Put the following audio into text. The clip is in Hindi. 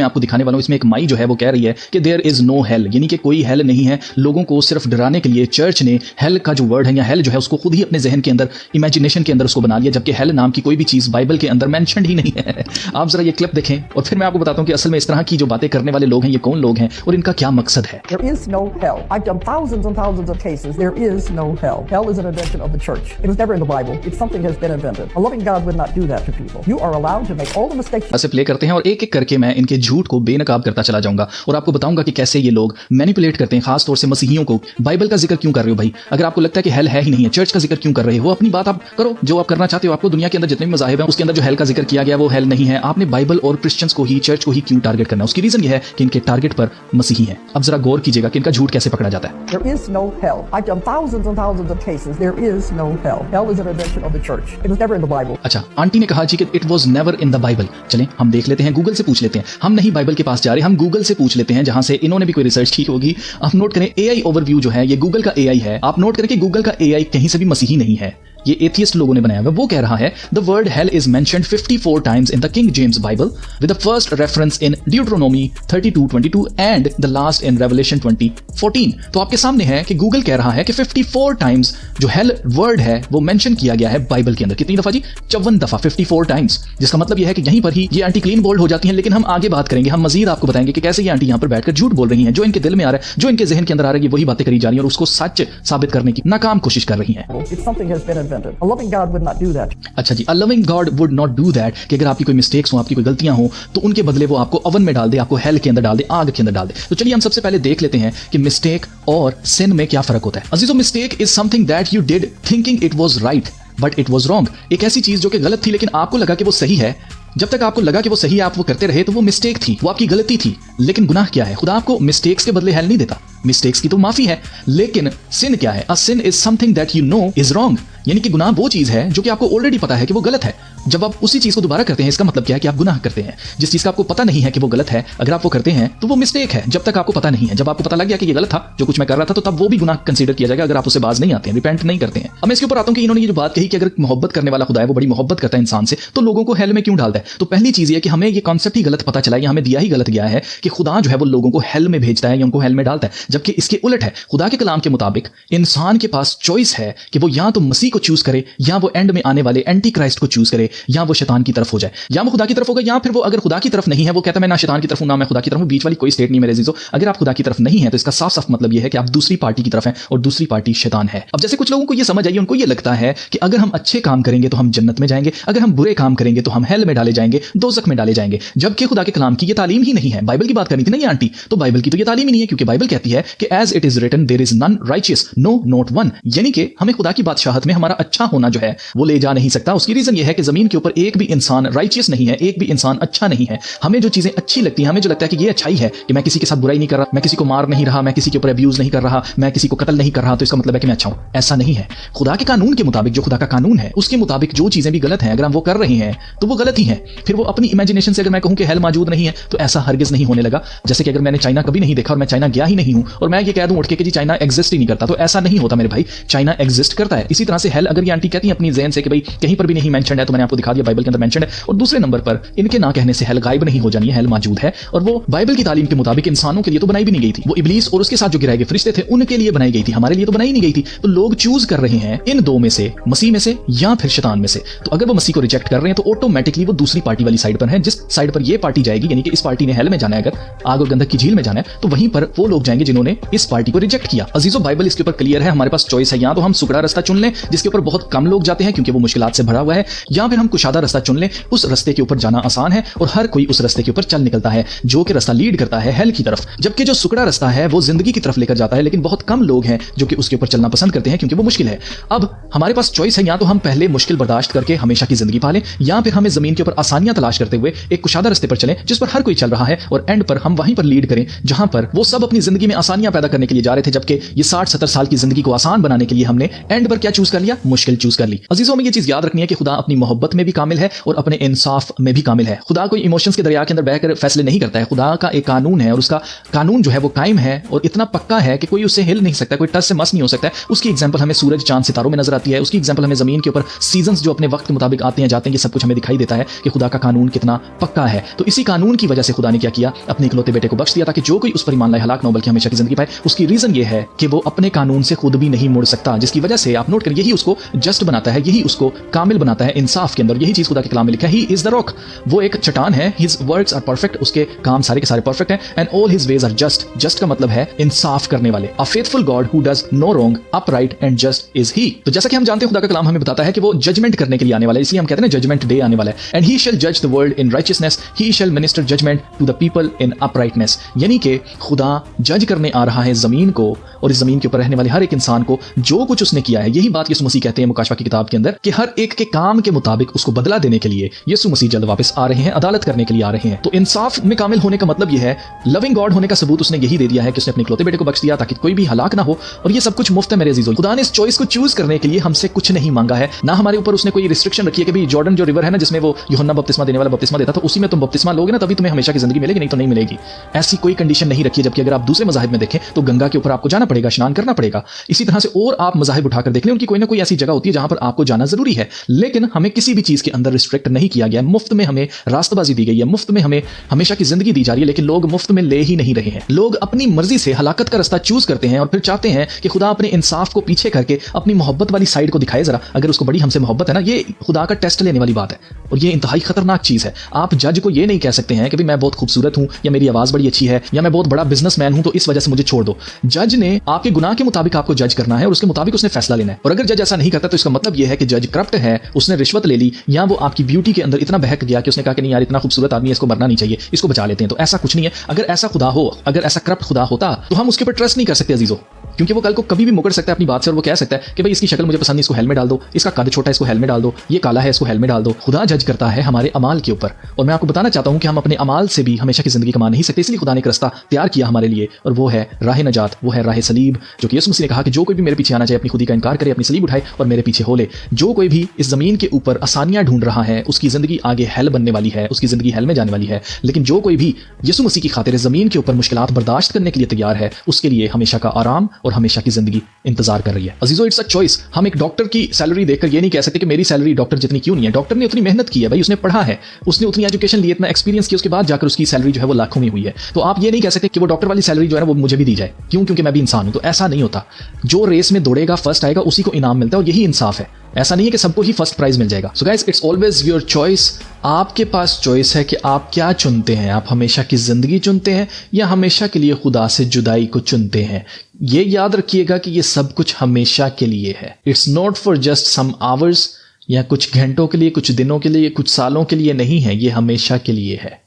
आपको दिखाने वाला हूं इसमें एक माई जो है वो कह रही है कि देयर इज नो हेल, यानी कि कोई हेल नहीं है। लोगों को सिर्फ डराने के लिए चर्च ने हेल का जो वर्ड है या हेल जो है उसको खुद ही अपने जहन के अंदर, इमेजिनेशन के अंदर उसको बना लिया, जबकि हेल नाम की कोई भी चीज बाइबल के अंदर मेंशन ही नहीं है। आप जरा ये क्लिप देखें और फिर मैं आपको बताता हूं कि असल में इस तरह की जो बातें करने वाले लोग हैं ये कौन लोग हैं और इनका क्या मकसद है। There is no hell. I've done thousands and thousands of cases. There is no hell. Hell is an invention of the church. It was never in the Bible. It's something has been invented. A loving God would not do that to people. You are allowed to make all the mistakes. ऐसे प्ले करते हैं और एक एक करके मैं इनके झूठ को बेनकाब करता चला जाऊंगा और आपको बताऊंगा कि कैसे ये लोग मैनिपुलेट करते हैं, खास तौर से मसीहियों को। बाइबल का जिक्र क्यों कर रहे हो भाई? अगर आपको लगता है कि हेल है ही नहीं है, चर्च का जिक्र क्यों कर रहे हो? अपनी बात आप करो, जो आप करना चाहते हो। आपको दुनिया के अंदर जितने भी मज़ाहिब हैं उसके अंदर जो हेल का जिक्र किया गया वो हेल नहीं है। आपने बाइबल और क्रिश्चियंस को ही, चर्च को ही क्यों टारगेट करना? उसकी रीजन ये है कि इनके टारगेट पर मसीही हैं। अब जरा गौर कीजिएगा कि इनका झूठ कैसे पकड़ा जाता है। There is no hell. I've done thousands and thousands of cases. There is no hell. Hell is an invention of the church. It was never in the Bible. अच्छा, आंटी ने कहा जी कि it was never in the Bible. चलें हम देख लेते हैं, गूगल से पूछ लेते हैं। हम नहीं बाइबल के पास जा रहे, हम गूगल से पूछ लेते हैं जहां से इन्होंने भी कोई रिसर्च की होगी। आप नोट करें, एआई ओवरव्यू जो है ये गूगल का एआई है। आप नोट करें कि गूगल का एआई कहीं से भी मसीही नहीं है, ये एथियस्ट लोगों ने बनाया हुआ। वो कह रहा है the word hell is mentioned 54 times in the King James Bible with the first reference in Deuteronomy 32:22 and the last in Revelation 20:14। तो आपके सामने है कि गूगल कह रहा है कि 54 टाइम्स जो हेल वर्ड है वो मेंशन किया गया है बाइबल के अंदर। कितनी दफा जी? 54 दफा, 54 टाइम्स। जिसका मतलब यह है कि यहीं पर ही ये आंटी क्लीन बोल्ड हो जाती हैं। लेकिन हम आगे बात करेंगे, हम मजीद आपको बताएंगे कि कैसे ये आंटी यहां पर बैठकर झूठ बोल रही हैं। जो इनके दिल में आ रहा है, जो इनके जहन के अंदर आ रहा है, वही बातें करी जा रही है और उसको सच साबित करने की नाकाम कोशिश कर रही हैं। It's something has been invented. A loving God would not do that. अच्छा जी, a loving God would not do that, कि अगर आपकी कोई मिस्टेक्स हो, आपकी कोई गलतियां हो, तो उनके बदले वो आपको ओवन में डाल दे, आपको हेल के अंदर डाल दे, आग के अंदर डाल दे। तो चलिए हम सबसे पहले देख लेते हैं कि मिस्टेक और सिन में क्या फर्क होता है। अजीजों, mistake is something that you did thinking it was right but it was wrong. एक ऐसी चीज जो कि गलत थी लेकिन आपको लगा कि वो सही है। जब तक आपको लगा कि वो सही है, आप वो करते रहे, तो वो मिस्टेक थी, वो आपकी गलती थी। लेकिन गुनाह क्या है? खुदा आपको मिस्टेक्स के बदले हेल नहीं देता, मिस्टेक्स की तो माफी है। लेकिन सिन क्या है? A sin is something that you know is wrong, यानी कि गुनाह वो चीज है जो कि आपको ऑलरेडी पता है कि वो गलत है। जब आप उसी चीज को दोबारा करते हैं, इसका मतलब क्या है कि आप गुनाह करते हैं। जिस चीज का आपको पता नहीं है कि वो गलत है, अगर आप वो करते हैं तो वो मिस्टेक है। जब तक आपको पता नहीं है, जब आपको पता लग गया कि ये गलत था जो कुछ मैं कर रहा था, तो तब वो भी गुनाह कंसीडर किया जाएगा अगर आप उससे बाज नहीं आते हैं, रिपेंट नहीं करते हैं। अब मैं इसके ऊपर आता हूं कि इन्होंने ये जो बात कही कि अगर मोहब्बत करने वाला खुदा है, वो बड़ी मोहब्बत करता है इंसान से, तो लोगों को हेल में क्यों डालता है? तो पहली चीज ये कि हमें ये कॉन्सेप्ट ही गलत पता चला, या हमें दिया ही गलत गया है कि खुदा जो है वो लोगों को हेल में भेजता है या उनको हेल में डालता है। जबकि इसके उलट है। खुदा के कलाम के मुताबिक इंसान के पास चॉइस है कि वो या तो मसीह को चूज करे, या वो एंड में आने वाले एंटी क्राइस्ट को चूज करे, या वो शैतान की तरफ हो जाए, या वो खुदा की तरफ होगा, या फिर वो अगर खुदा की तरफ नहीं है, वो कहता है मैं ना शैतान की तरफ हूं ना मैं खुदा की तरफ हूं। बीच वाली कोई स्टेट नहीं मेरे अजीजों। अगर आप खुदा की तरफ नहीं है तो इसका साफ साफ मतलब ये है कि आप दूसरी पार्टी की तरफ हैं और दूसरी पार्टी शैतान है। अब जैसे कुछ लोगों को ये समझ आई, उनको ये लगता है कि अगर हम अच्छे काम करेंगे तो हम जन्नत में जाएंगे, अगर हम बुरे काम करेंगे तो हम हेल में डाले जाएंगे, दोज़ख में डाले जाएंगे। जबकि खुदा के कलाम की ये तालीम ही नहीं है। बाइबल की बात करनी थी ना ये आंटी, तो बाइबल की तो ये तालीम ही नहीं है, क्योंकि बाइबल कहती है कि as it is written there is none righteous, no not one, यानी कि हमें खुदा की बादशाहत में हमारा अच्छा होना जो है वो ले जा नहीं सकता। उसकी रीजन ये है कि जमीन के ऊपर एक भी इंसान राइचियस नहीं है, एक भी इंसान अच्छा नहीं है। हमें जो चीजें अच्छी लगती हैं, हमें जो लगता है कि ये अच्छाई है कि मैं किसी के साथ बुराई नहीं कर रहा, मैं किसी को मार नहीं रहा, मैं किसी के ऊपर अब्यूज नहीं कर रहा, मैं किसी को कत्ल नहीं कर रहा, तो इसका मतलब है कि मैं अच्छा हूं। ऐसा नहीं है। खुदा के कानून के मुताबिक, जो खुदा का कानून है उसके मुताबिक जो चीजें भी गलत हैं, अगर हम वो कर रहे हैं तो वो गलत ही है। फिर वो अपनी इमेजिनेशन से अगर मैं कहूं कि हेल मौजूद नहीं है, तो ऐसा हरगिज नहीं होने लगा। जैसे कि अगर मैंने चाइना कभी नहीं देखा और मैं चाइना गया ही नहीं हूं और मैं ये कह दूं उठ के कि जी चाइना एग्जिस्ट ही नहीं करता, तो ऐसा नहीं होता मेरे भाई। चाइना एग्जिस्ट करता है। इसी तरह से हेल, अगर ये आंटी कहती है अपनी ज़हन से कि भाई कहीं पर भी नहीं मेंशन्ड है, तो मैंने आपको दिखा दिया बाइबल के अंदर मेंशन्ड है। और दूसरे नंबर पर इनके ना कहने से हेल गायब नहीं हो जानी है, हेल मौजूद है। और वो बाइबल की तालीम के मुताबिक इंसानों के लिए तो बनाई भी नहीं गई थी। वो इब्लीस और उसके साथ जो गिराए गए फरिश्ते थे उनके लिए बनाई गई थी, हमारे लिए तो बनाई नहीं गई थी। तो लोग चूज कर रहे हैं इन दो में से, मसीह में से या फिर शैतान में से। तो अगर वो मसीह को रिजेक्ट कर रहे हैं तो ऑटोमेटिकली वो दूसरी पार्टी वाली साइड पर है। जिस साइड पर ये पार्टी जाएगी, यानी कि इस पार्टी ने हेल में जाना है, अगर आग और गंधक की झील में जाना है, तो वहीं पर वो लोग जाएंगे जिन्होंने इस पार्टी को रिजेक्ट किया। अजीजों, बाइबल इसके ऊपर क्लियर है। हमारे पास चॉइस है, या तो हम सुगड़ा रास्ता चुन लें जिसके ऊपर बहुत कम लोग जाते हैं क्योंकि वो मुश्किलात से भरा हुआ है, या फिर हम कुशादा रास्ता चुन लें, उस रास्ते के ऊपर जाना आसान है और हर कोई उस रास्ते के ऊपर चल निकलता है, जो कि रास्ता लीड करता है हेल की तरफ। जबकि जो सुकड़ा रास्ता है वो जिंदगी की तरफ लेकर जाता है, लेकिन बहुत कम लोग हैं जो कि उसके ऊपर चलना पसंद करते हैं क्योंकि वो मुश्किल है। अब हमारे पास चॉइस है, या तो हम पहले मुश्किल बर्दाश्त करके हमेशा की जिंदगी पालें, या फिर हमें जमीन के ऊपर आसानियां तलाश करते हुए एक कुशादा रास्ते पर चलें जिस पर हर कोई चल रहा है, और एंड पर हम वहीं पर लीड करें जहां पर वो सब अपनी जिंदगी में आसानियां पैदा करने के लिए जा रहे थे, जबकि ये 60-70 साल की जिंदगी को आसान बनाने के लिए हमने एंड पर क्या चूज कर लिया? मुश्किल चूज कर ली। अजीजों, में ये चीज याद रखनी है कि खुदा अपनी मोहब्बत में भी कामिल है और अपने इंसाफ में भी कामिल है। खुदा कोई इमोशंस के दरिया के अंदर बहकर फैसले नहीं करता है। खुदा का एक कानून है और उसका कानून जो है वो कायम है और इतना पक्का है कि कोई उससे हिल नहीं सकता, कोई टच से मस नहीं हो सकता है। उसकी एग्जाम्पल हमें सूरज, चांद, सितारों में नजर आती है। उसकी एग्जाम्पल हमें जमीन के ऊपर सीजन्स जो अपने वक्त के मुताबिक आते हैं जाते हैं, ये सब कुछ हमें दिखाई देता है कि खुदा का कानून कितना पक्का है। तो इसी कानून की वजह से खुदा ने क्या किया? अपने इकलौते बेटे को बख्श दिया ताकि जो कोई उस पर ईमान लाए हलाक न हो बल्कि हमेशा की जिंदगी पाए। उसकी रीजन ये है कि वो अपने कानून से खुद भी नहीं मुड़ सकता, जिसकी वजह से आप नोट करें, यही उसको जस्ट बनाता है, यही उसको कामिल बनाता है इंसाफ के अंदर। यही चीज खुदा के कलाम में लिखा है, ही इज द रॉक। वो एक चट्टान है, हिज वर्ड्स आर परफेक्ट, उसके काम सारे के सारे परफेक्ट हैं, and all his ways are just. Just का मतलब है इंसाफ करने वाले। A faithful God who does no wrong, upright and just is he. तो जैसा कि हम जानते हैं खुदा का कलाम हमें बताता है कि वो जजमेंट करने के लिए आने वाला है, इसलिए हम कहते हैं जजमेंट डे आने वाला है। एंड ही शैल जज the world in righteousness, he shall minister judgment to the people in uprightness. यानी कि खुदा जज करने आ रहा है जमीन को और इस जमीन के ऊपर रहने वाले हर एक इंसान को जो कुछ उसने किया है। यही बात यीशु मसीह कहते हैं मुकाशवा की किताब के अंदर कि हर एक के काम के मुताबिक उसको बदला देने के लिए यीशु मसीह जल्द वापस आ रहे हैं, अदालत करने के लिए आ रहे हैं। तो इंसाफ में कामिल होने का मतलब यह है, लविंग गॉड होने का सबूत उसने यही दे दिया है कि उसने अपने इकलौते बेटे को बख्श दिया ताकि कोई भी हलाक ना हो। और ये सब कुछ मुफ्त है मेरे अजीजों। खुदा ने इस चॉइस को चूज करने के लिए हमसे कुछ नहीं मांगा है, ना हमारे ऊपर उसने कोई रिस्ट्रिक्शन रखी है कि भाई जॉर्डन जो रिवर है ना, जिसमें वो यूहन्ना बपतिस्मा देने वाला बपतिस्मा देता था, उसी में तुम बपतिस्मा लोगे ना तभी तुम्हें हमेशा की जिंदगी मिलेगी, नहीं तो नहीं मिलेगी। ऐसी कोई कंडीशन नहीं रखी है। जबकि अगर आप दूसरे मज़ाहिब में देखें तो गंगा के ऊपर आपको जाना पड़ेगा, स्नान करना पड़ेगा। इसी तरह से और आप मज़ाहिब उठाकर देख लें, उनकी कोई ना कोई ऐसी जगह होती है जहां पर आपको जाना जरूरी है, लेकिन हमें किसी भी चीज के अंदर रिस्ट्रिक्ट नहीं किया गया। मुफ्त में हमें रास्तबाजी दी गई है, मुफ्त में हमें हमेशा की जिंदगी दी जा रही है, लेकिन लोग मुफ्त में ले ही नहीं रहे हैं। लोग अपनी मर्जी से हलाकत का रास्ता चूज करते हैं और फिर चाहते हैं कि खुदा अपने इंसाफ को पीछे करके अपनी मोहब्बत वाली साइड को दिखाए जरा। अगर उसको बड़ी हमसे मोहब्बत है ना, ये खुदा का टेस्ट लेने वाली बात है और ये इंतहाई खतरनाक चीज है। आप जज को ये नहीं कह सकते हैं कि भाई मैं बहुत खूबसूरत हूं या मेरी आवाज बड़ी अच्छी है या मैं बहुत बड़ा बिजनेसमैन हूं तो इस वजह से मुझे छोड़ दो। जज ने आपके गुनाह के मुताबिक आपको जज करना है और उसके मुताबिक उसने फैसला लेना है। और अगर जज ऐसा नहीं करता तो इसका मतलब यह है कि जज करप्ट है, उसने रिश्वत ले ली या वो आपकी ब्यूटी के अंदर इतना बहक गया कि उसने कहा कि नहीं यार इतना खूबसूरत आदमी है, इसको मरना नहीं चाहिए, इसको बचा लेते हैं। तो ऐसा कुछ नहीं है। अगर ऐसा खुदा हो, अगर ऐसा करप्ट खुदा होता तो हम उसके ऊपर ट्रस्ट नहीं कर सकते अजीजों, क्योंकि वो कल को कभी भी मुकर सकता है अपनी बात से और वो कह सकता है कि भाई इसकी शक्ल मुझे पसंद नहीं, इसको हेल में डाल दो, इसका कद छोटा है, इसको हेल में डाल दो, ये काला है, इसको हेल में डाल दो। खुदा जज करता है हमारे अमाल के ऊपर। और मैं आपको बताना चाहता हूं कि हम अपने अमाल से भी हमेशा की जिंदगी कमा नहीं सकते, इसलिए खुदा ने एक रास्ता तैयार किया हमारे लिए और वो है राह नजात, वो है राह सलीब, जो कि यीशु मसीह ने कहा कि जो कोई भी मेरे पीछे आना चाहे अपनी खुदी का इनकार करे, अपनी सलीब उठाए और मेरे पीछे हो ले। जो कोई भी इस जमीन के ऊपर आसानियां ढूंढ रहा है उसकी जिंदगी आगे हेल बनने वाली है, उसकी जिंदगी हेल में जाने वाली है। लेकिन जो कोई भी यीशु मसीह की खातिर जमीन के ऊपर मुश्किलात बर्दाश्त करने के लिए तैयार है, उसके लिए हमेशा का आराम और हमेशा की जिंदगी इंतजार कर रही है। अजीजों, इट्स अ चॉइस। हम एक डॉक्टर की सैलरी देखकर ये नहीं कह सकते कि मेरी सैलरी डॉक्टर जितनी क्यों नहीं है। डॉक्टर ने उतनी मेहनत की है भाई, उसने पढ़ा है, उसने उतनी एजुकेशन ली, इतना एक्सपीरियंस किया, उसके बाद जाकर उसकी सैलरी जो है वो लाखों में हुई है। तो आप ये नहीं कह सकते कि वो डॉक्टर वाली सैलरी जो है ना वो मुझे भी दी जाए, क्यों? क्योंकि मैं भी इंसान हूं। तो ऐसा नहीं होता। जो रेस में दौड़ेगा फर्स्ट आएगा उसी को इनाम मिलता है और यही इंसाफ है। ऐसा नहीं है कि सबको ही फर्स्ट प्राइज मिल जाएगा। So guys, it's always your choice. आपके पास चॉइस है कि आप क्या चुनते हैं। आप हमेशा की जिंदगी चुनते हैं या हमेशा के लिए खुदा से जुदाई को चुनते हैं। ये याद रखिएगा कि ये सब कुछ हमेशा के लिए है। It's not for just some hours या कुछ घंटों के लिए, कुछ दिनों के लिए, कुछ सालों के लिए नहीं है। ये हमेशा के लिए है।